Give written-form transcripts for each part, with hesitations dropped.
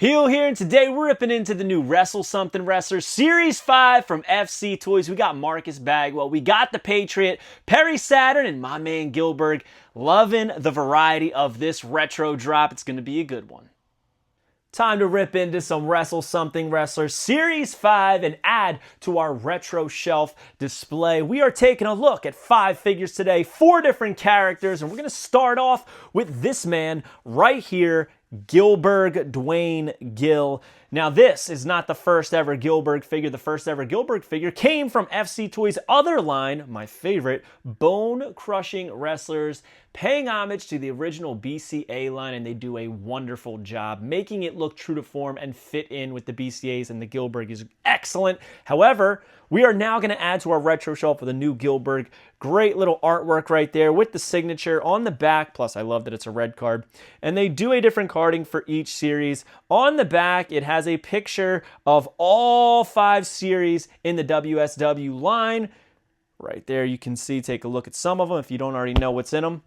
Heel here, and today we're ripping into the new Wrestle Something Wrestler Series 5 from FC Toys. We got Marcus Bagwell, we got the Patriot, Perry Saturn, and my man Gilberg. Loving the variety of this retro drop. It's going to be a good one. Time to rip into some Wrestle Something Wrestler Series 5 and add to our retro shelf display. We are taking a look at 5 figures today, 4 different characters, and we're going to start off with this man right here, Gilberg, Dwayne Gill. Now, this is not the first ever Gilberg figure. The first ever Gilberg figure came from FC Toys' other line, my favorite, Bone Crushing Wrestlers, paying homage to the original BCA line, and they do a wonderful job making it look true to form and fit in with the BCAs, and the Gilberg is excellent. However, we are now going to add to our retro shelf with a new Gilberg. Great little artwork right there with the signature on the back. Plus, I love that it's a red card. And they do a different carding for each series. On the back, it has a picture of all 5 series in the WSW line. Right there, you can see, take a look at some of them if you don't already know what's in them.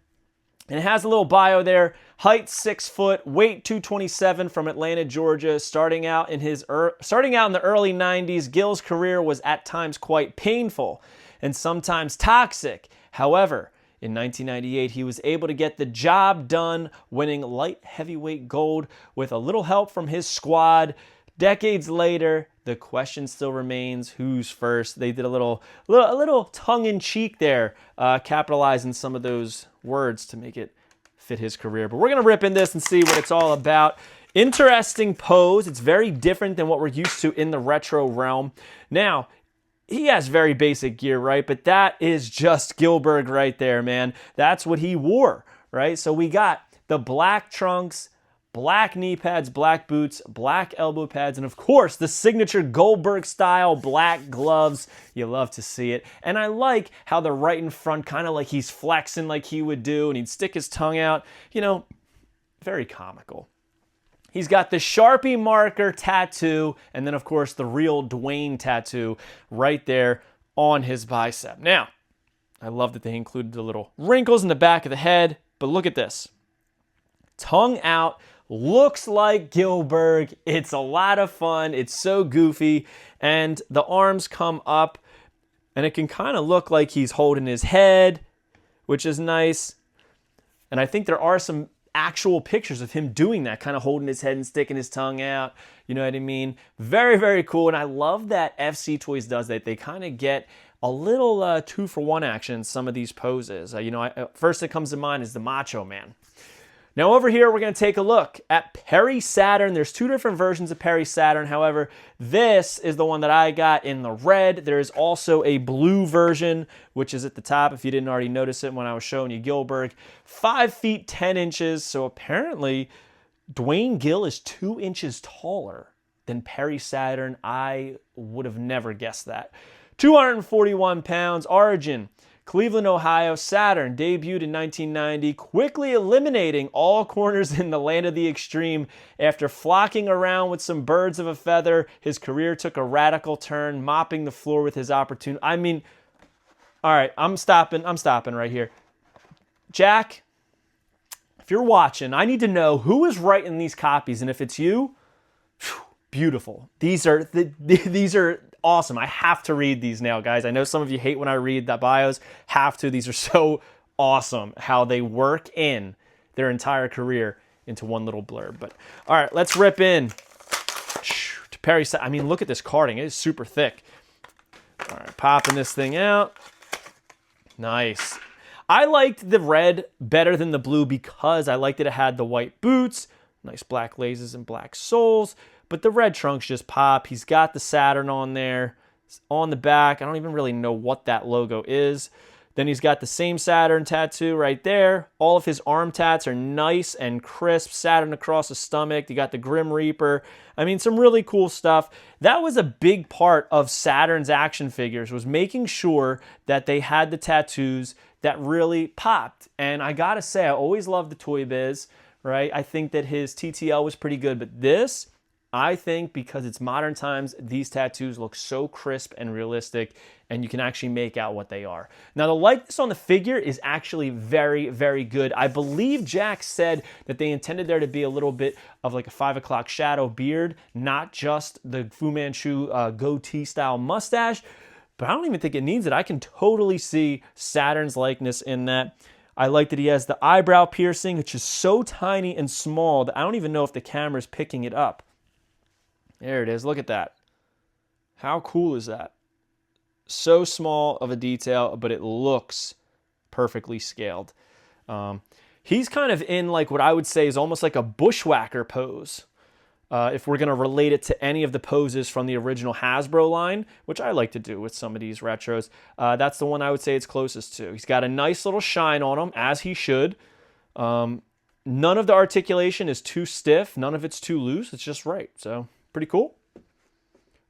And it has a little bio there. Height 6 foot, weight 227, from Atlanta, Georgia. Starting out in the early 90s, Gill's career was at times quite painful and sometimes toxic. However, in 1998, he was able to get the job done, winning light heavyweight gold with a little help from his squad. Decades later, the question still remains, who's first? They did a little tongue-in-cheek there, capitalizing some of those words to make it fit his career. But we're going to rip in this and see what it's all about. Interesting pose. It's very different than what we're used to in the retro realm. Now, he has very basic gear, right? But that is just Gilberg right there, man. That's what he wore, right? So we got the black trunks, black knee pads, black boots, black elbow pads, and of course, the signature Goldberg style black gloves. You love to see it. And I like how they're right in front, kind of like he's flexing like he would do, and he'd stick his tongue out. You know, very comical. He's got the Sharpie marker tattoo, and then of course, the real Dwayne tattoo right there on his bicep. Now, I love that they included the little wrinkles in the back of the head, but look at this. Tongue out. Looks like Gilberg. It's a lot of fun. It's so goofy. And the arms come up, and it can kind of look like he's holding his head, which is nice. And I think there are some actual pictures of him doing that, kind of holding his head and sticking his tongue out. You know what I mean? Very, very cool. And I love that FC Toys does that. They kind of get a little 2-for-1 action in some of these poses. First that comes to mind is the Macho Man. Now over here, we're going to take a look at Perry Saturn. There's 2 different versions of Perry Saturn. However, this is the one that I got in the red. There is also a blue version, which is at the top, if you didn't already notice it when I was showing you Gilberg. 5 feet 10 inches. So apparently, Dwayne Gill is 2 inches taller than Perry Saturn. I would have never guessed that. 241 pounds. Origin: Cleveland, Ohio. Saturn debuted in 1990, quickly eliminating all corners in the land of the extreme. After flocking around with some birds of a feather, his career took a radical turn, mopping the floor with his opportunity. I mean, all right, I'm stopping right here. Jack, if you're watching, I need to know who is writing these copies, and if it's you, beautiful. These are awesome. I have to read these now, guys. I know some of you hate when I read the bios. Have to. These are so awesome how they work in their entire career into one little blurb. But all right, let's rip in to Perry. I mean, look at this carding. It is super thick. All right, popping this thing out. Nice. I liked the red better than the blue because I liked that it had the white boots, nice black laces and black soles. But the red trunks just pop. He's got the Saturn on there. On the back, I don't even really know what that logo is. Then he's got the same Saturn tattoo right there. All of his arm tats are nice and crisp. Saturn across the stomach. You got the Grim Reaper. I mean, some really cool stuff. That was a big part of Saturn's action figures, was making sure that they had the tattoos that really popped. And I gotta say, I always loved the Toy Biz, right? I think that his TTL was pretty good, but this I think because it's modern times, these tattoos look so crisp and realistic, and you can actually make out what they are. Now, the likeness on the figure is actually very, very good. I believe Jack said that they intended there to be a little bit of like a 5 o'clock shadow beard, not just the Fu Manchu goatee style mustache, but I don't even think it needs it. I can totally see Saturn's likeness in that. I like that he has the eyebrow piercing, which is so tiny and small that I don't even know if the camera's picking it up. There it is. Look at that. How cool is that? So small of a detail, but it looks perfectly scaled. He's kind of in like what I would say is almost like a bushwhacker pose. If we're going to relate it to any of the poses from the original Hasbro line, which I like to do with some of these retros, that's the one I would say it's closest to. He's got a nice little shine on him, as he should. None of the articulation is too stiff. None of it's too loose. It's just right. So pretty cool.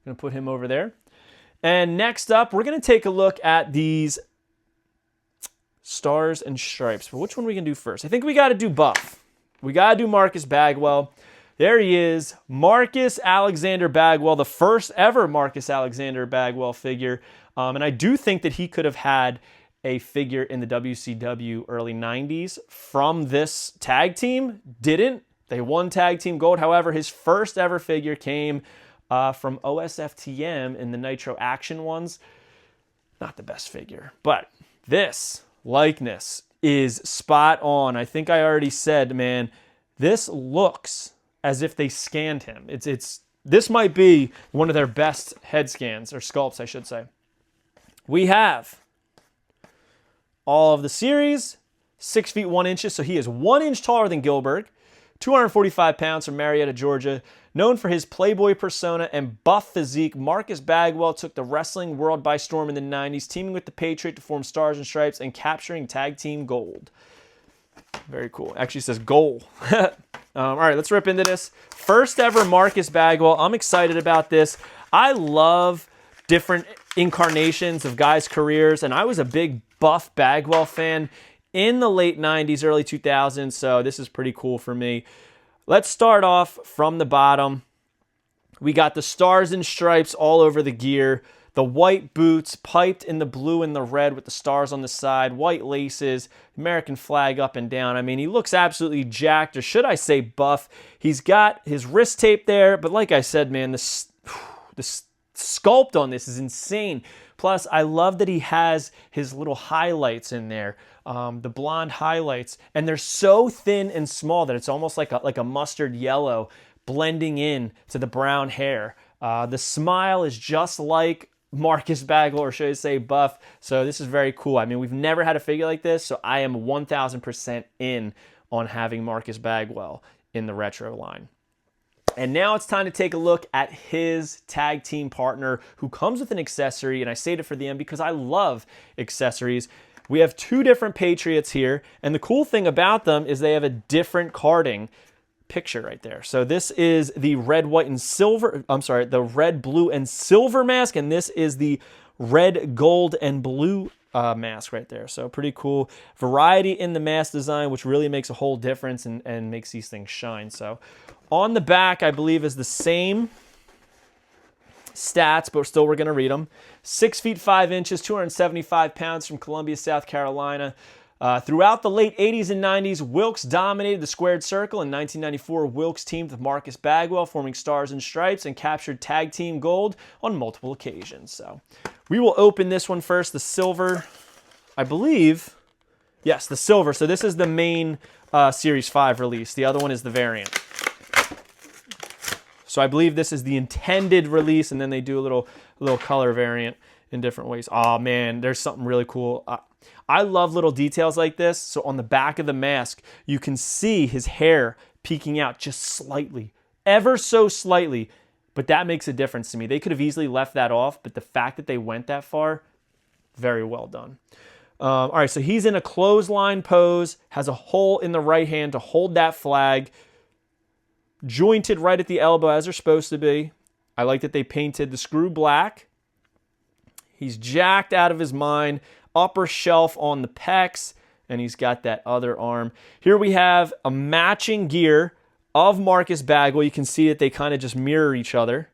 Going to put him over there. And next up, we're going to take a look at these Stars and Stripes. But which one are we going to do first? I think we got to do Buff. We got to do Marcus Bagwell. There he is, Marcus Alexander Bagwell, the first ever Marcus Alexander Bagwell figure. And I do think that he could have had a figure in the WCW early 90s from this tag team. Didn't. They won tag team gold. However, his first ever figure came from OSFTM in the Nitro Action ones. Not the best figure, but this likeness is spot on. I think I already said, man, this looks as if they scanned him. This might be one of their best head scans, or sculpts, I should say. We have all of the series, 6 feet 1 inches, so he is 1 inch taller than Gilberg, 245 pounds from Marietta, Georgia. Known for his playboy persona and buff physique, Marcus Bagwell took the wrestling world by storm in the 90s, teaming with the Patriot to form Stars and Stripes and capturing tag team gold. Very cool. Actually says goal. All right, let's rip into this. First ever Marcus Bagwell. I'm excited about this. I love different incarnations of guys' careers, and I was a big buff Bagwell fan in the late 90s, early 2000s, so this is pretty cool for me. Let's start off from the bottom. We got the Stars and Stripes all over the gear. The white boots, piped in the blue and the red with the stars on the side, white laces, American flag up and down. I mean, he looks absolutely jacked, or should I say buff. He's got his wrist tape there, but like I said, man, the sculpt on this is insane. Plus, I love that he has his little highlights in there, the blonde highlights, and they're so thin and small that it's almost like a mustard yellow blending in to the brown hair. The smile is just like Marcus Bagwell, or should I say buff. So this is very cool. I mean, we've never had a figure like this, so I am 1000% in on having Marcus Bagwell in the retro line. And now it's time to take a look at his tag team partner, who comes with an accessory, and I saved it for the end because I love accessories. We have 2 different Patriots here, and the cool thing about them is they have a different carding picture right there. So this is the red, white, and silver, the red, blue, and silver mask, and this is the red, gold, and blue mask right there. So pretty cool variety in the mask design, which really makes a whole difference and makes these things shine. So on the back, I believe, is the same stats, but still we're going to read them. 6 feet 5 inches, 275 pounds from Columbia, South Carolina. Throughout the late 80s and 90s, Wilkes dominated the squared circle. In 1994, Wilkes teamed with Marcus Bagwell, forming Stars and Stripes, and captured tag team gold on multiple occasions. So we will open this one first, the silver, I believe. Yes, the silver. So this is the main Series 5 release. The other one is the variant. So I believe this is the intended release, and then they do a little color variant in different ways. Oh man, there's something really cool. I love little details like this. So on the back of the mask, you can see his hair peeking out just slightly, ever so slightly, but that makes a difference to me. They could have easily left that off, but the fact that they went that far, very well done. All right, so he's in a clothesline pose, has a hole in the right hand to hold that flag, jointed right at the elbow as they're supposed to be. I like that they painted the screw black. He's jacked out of his mind. Upper shelf on the pecs, and he's got that other arm. Here we have a matching gear of Marcus Bagwell. You can see that they kind of just mirror each other,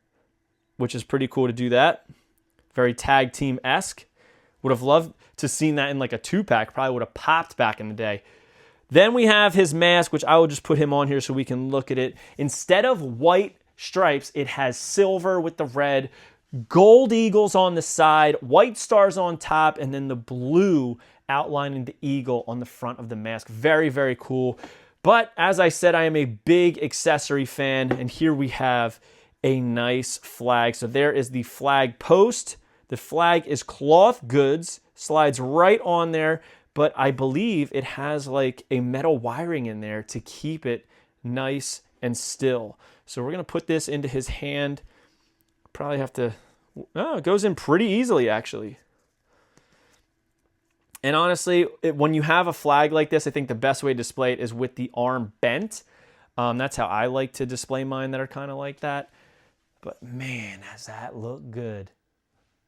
which is pretty cool to do that. Very tag team-esque. Would have loved to seen that in like a 2-pack. Probably would have popped back in the day. Then we have his mask, which I will just put him on here so we can look at it. Instead of white stripes, it has silver with the red, gold eagles on the side, white stars on top, and then the blue outlining the eagle on the front of the mask. Very, very cool. But as I said, I am a big accessory fan, and here we have a nice flag. So there is the flag post. The flag is cloth goods, slides right on there, but I believe it has like a metal wiring in there to keep it nice and still. So we're going to put this into his hand. Probably have to, oh, it goes in pretty easily actually. And honestly, when you have a flag like this, I think the best way to display it is with the arm bent. That's how I like to display mine that are kind of like that. But man, does that look good.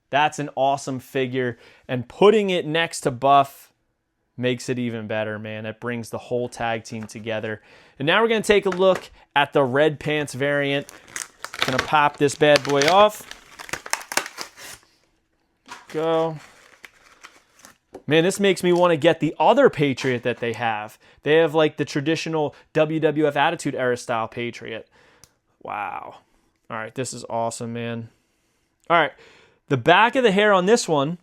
That's an awesome figure. And putting it next to Buff makes it even better, man. It brings the whole tag team together. And now we're going to take a look at the red pants variant. Going to pop this bad boy off. Go. Man, this makes me want to get the other Patriot that they have. They have like the traditional WWF Attitude Era style Patriot. Wow. All right, this is awesome, man. All right, the back of the hair on this one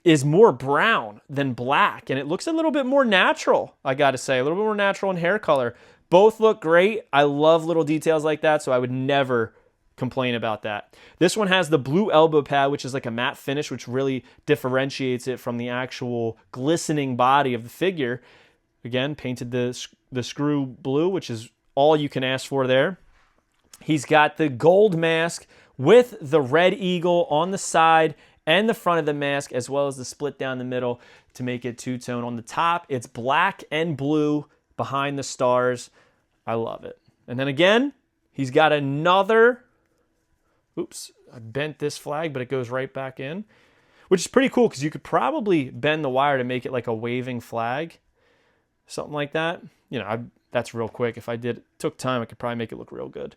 is more brown than black, and it looks a little bit more natural, I got to say. A little bit more natural in hair color. Both look great. I love little details like that, so I would never complain about that. This one has the blue elbow pad, which is like a matte finish, which really differentiates it from the actual glistening body of the figure. Again, painted the screw blue, which is all you can ask for there. He's got the gold mask with the red eagle on the side and the front of the mask, as well as the split down the middle to make it two-tone. On the top, it's black and blue behind the stars. I love it. And then again, he's got another, oops, I bent this flag, but it goes right back in, which is pretty cool because you could probably bend the wire to make it like a waving flag, something like that. You know, that's real quick. If I took time, I could probably make it look real good.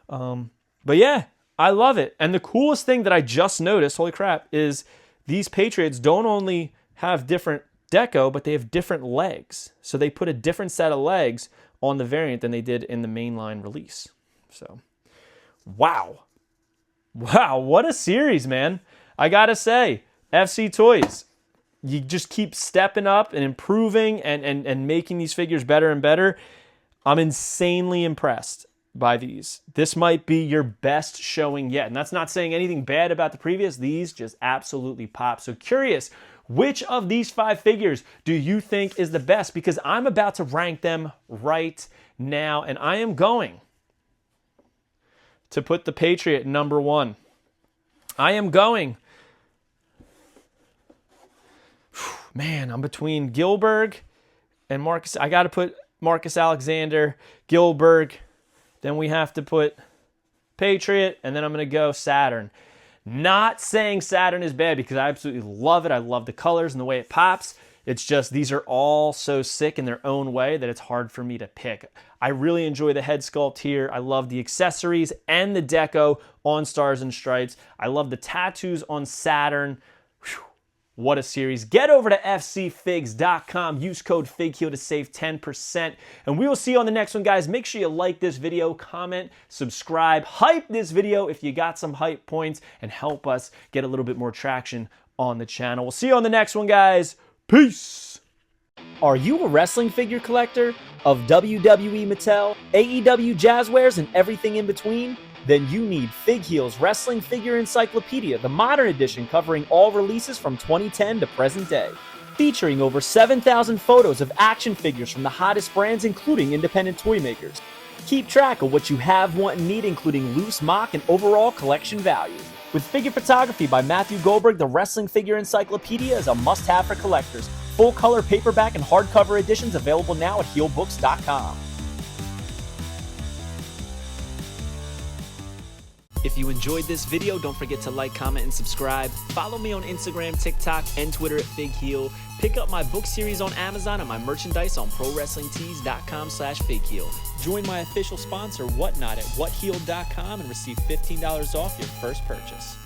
But yeah, I love it. And the coolest thing that I just noticed, holy crap, is these Patriots don't only have different deco, but they have different legs. So they put a different set of legs on the variant than they did in the mainline release. So, wow. Wow, what a series, man. I gotta say, FC Toys, you just keep stepping up and improving and making these figures better and better. I'm insanely impressed by these. This might be your best showing yet. And that's not saying anything bad about the previous. These just absolutely pop. So curious, which of these 5 figures do you think is the best? Because I'm about to rank them right now. And I am going to put the Patriot number 1. I am going. Man, I'm between Gilberg and Marcus. I got to put Marcus Alexander, Gilberg. Then we have to put Patriot, and then I'm going to go Saturn. Not saying Saturn is bad because I absolutely love it. I love the colors and the way it pops. It's just these are all so sick in their own way that it's hard for me to pick. I really enjoy the head sculpt here. I love the accessories and the deco on Stars and Stripes. I love the tattoos on Saturn. Whew. What a series. Get over to fcfigs.com. Use code FIGHEAL to save 10%. And we will see you on the next one, guys. Make sure you like this video, comment, subscribe, hype this video if you got some hype points, and help us get a little bit more traction on the channel. We'll see you on the next one, guys. Peace. Are you a wrestling figure collector of WWE Mattel, AEW Jazzwares, and everything in between? Then you need Fig Heel's Wrestling Figure Encyclopedia, the modern edition covering all releases from 2010 to present day. Featuring over 7,000 photos of action figures from the hottest brands, including independent toy makers. Keep track of what you have, want, and need, including loose, mock, and overall collection value. With figure photography by Matthew Goldberg, the Wrestling Figure Encyclopedia is a must-have for collectors. Full-color paperback and hardcover editions available now at heelbooks.com. If you enjoyed this video, don't forget to like, comment, and subscribe. Follow me on Instagram, TikTok, and Twitter at FigHeel. Pick up my book series on Amazon and my merchandise on ProWrestlingTees.com/FigHeel. Join my official sponsor, Whatnot, at WhatHealed.com and receive $15 off your first purchase.